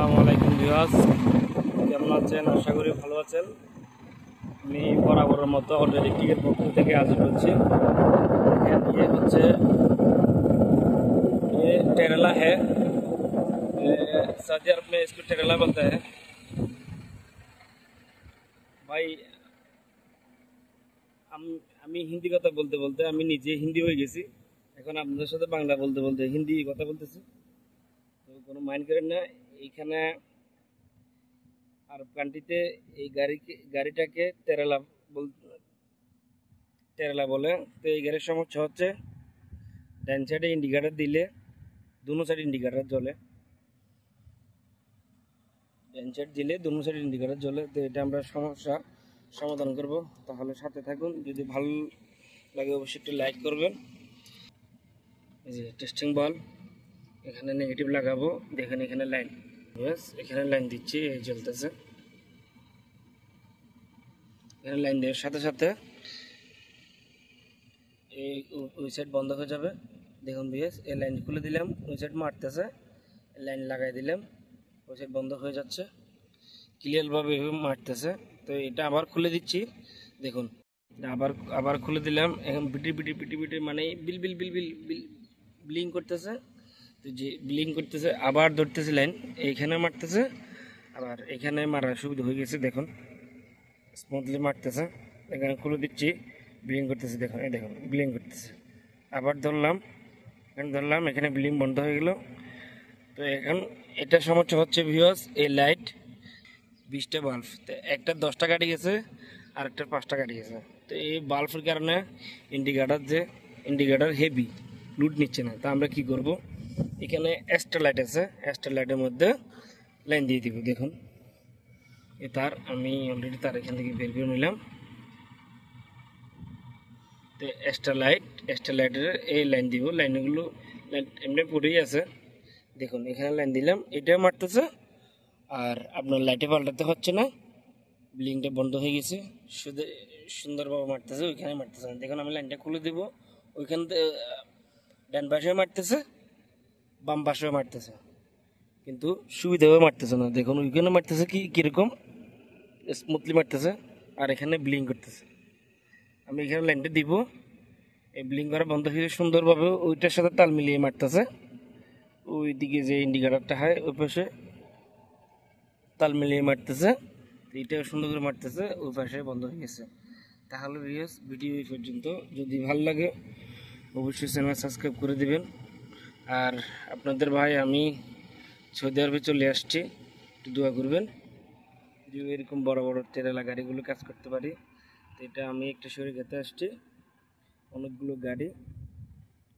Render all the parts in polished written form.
আসসালামু আলাইকুম ভিউয়ার্স, কেমন আছেন? আশা করি ভালো আছেন। আমি বরাবরের মতো অটো ইলেকট্রিকের পক্ষ থেকে হাজির হচ্ছি। ये হচ্ছে ये टेरेला है। सऊदी अरब में इसको टेरेला बोलता है। ভাই আমি হিন্দি কথা বলতে বলতে আমি নিজে হিন্দি হয়ে গেছি। এখন আপনাদের সাথে বাংলা বলতে বলতে হিন্দি কথা বলতেছি, তো কোনো মাইন্ড করেন না। এইখানে আরব কান্ট্রিতে এই গাড়িটাকে টেরেলা বলে। তো এই গাড়ির সমস্যা হচ্ছে ডান সাইডে ইন্ডিকেটার দিলে দুনো সাইড ইন্ডিকেটার জ্বলে, ডান সাইড দিলে দুনো সাইড ইন্ডিকেটার জ্বলে। তো এটা আমরা সমস্যা সমাধান করব, তাহলে সাথে থাকুন। যদি ভালো লাগে অবশ্যই একটু লাইক করবেন। এই যে টেস্টিং বল, এখানে নেগেটিভ লাগাবো, দেখেন এখানে লাইন, ব্যাস এখানে লাইন দিচ্ছি, এই জ্বলতেছে। এখানে লাইন দেওয়ার সাথে সাথে এই ওই সাইড বন্ধ হয়ে যাবে। দেখুন বিএস, এই লাইন খুলে দিলাম, ওই সাইড মারতেছে, লাইন লাগাই দিলাম, ওই সাইড বন্ধ হয়ে যাচ্ছে, ক্লিয়ারভাবে মারতেছে। তো এটা আবার খুলে দিচ্ছি, দেখুন আবার খুলে দিলাম। এখন বিটি বিটি বিটি বিটি মানে বিল বিল বিল বিল বিল ব্লিং করতেছে। তো যে ব্লিং করতেছে আবার ধরতেছে লাইন, এইখানে মারতেছে, আবার এখানে মারার সুবিধা হয়ে গেছে। দেখুন স্মুথলি মারতেছে। এখানে খুলে দিচ্ছি, ব্লিং করতেছে, দেখুন এই দেখুন ব্লিং করতেছে। আবার ধরলাম, এখানে ব্লিং বন্ধ হয়ে গেল। তো এখন এটা সমস্যা হচ্ছে ভিউয়ার্স, এই লাইট 20টা বাল্ব, তো একটা 10টা কাটি গেছে আর একটা 5টা কাটি গেছে। তো এই বাল্বের কারণে ইন্ডিকেটার হেভি লুড নিচ্ছে না। তা আমরা কি করব, এখানে এক্সট্রা লাইট আছে, এক্সট্রা লাইটের মধ্যে লাইন দিয়ে দিব। দেখুন এই তার আমি অলরেডি তার এখান থেকে বের করে নিলাম। তো এক্সট্রা লাইটের এই লাইন দিব, লাইনগুলো এমনি পড়েই আছে। দেখুন এখানে লাইন দিলাম, এটাও মারতেছে, আর আপনার লাইটে পাল্টাতে হচ্ছে না, ব্লিংটা বন্ধ হয়ে গেছে, শুধু সুন্দরভাবে মারতেছে, ওইখানে মারতেছে না। দেখুন আমি লাইনটা খুলে দেবো, ওইখান থেকে ডান পাশেও মারতেছে, বাম পাশেও মারতেছে, কিন্তু সুবিধাভাবে মারতেছে না। দেখুন ওইখানে মারতেছে কীরকম স্মুথলি মারতেছে, আর এখানে ব্লিং করতেছে। আমি এখানে লাইনটা দিব, এই ব্লিং করা বন্ধ হয়ে সুন্দরভাবে ওইটার সাথে তাল মিলিয়ে মারতেছে। ওই দিকে যে ইন্ডিকেটারটা হয় ওই পাশে তাল মিলিয়ে মারতেছে, এইটাও সুন্দর করে মারতেছে, ওই পাশে বন্ধ হয়ে গেছে। তাহলে ভিডিও এই পর্যন্ত। যদি ভালো লাগে অবশ্যই চ্যানেল সাবস্ক্রাইব করে দিবেন। আর আপনাদের ভাই আমি সৌদি আরবে চলে আসছি, একটু দোয়া করবেন যে এরকম বড় বড় টেরেলা গাড়িগুলো কাজ করতে পারি। তো এটা আমি একটা শরীর খেতে আসছি, অনেকগুলো গাড়ি,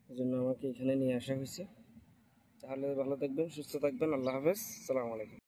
এই জন্য আমাকে এখানে নিয়ে আসা হয়েছে। তাহলে ভালো থাকবেন, সুস্থ থাকবেন। আল্লাহ হাফেজ, আসসালামু আলাইকুম।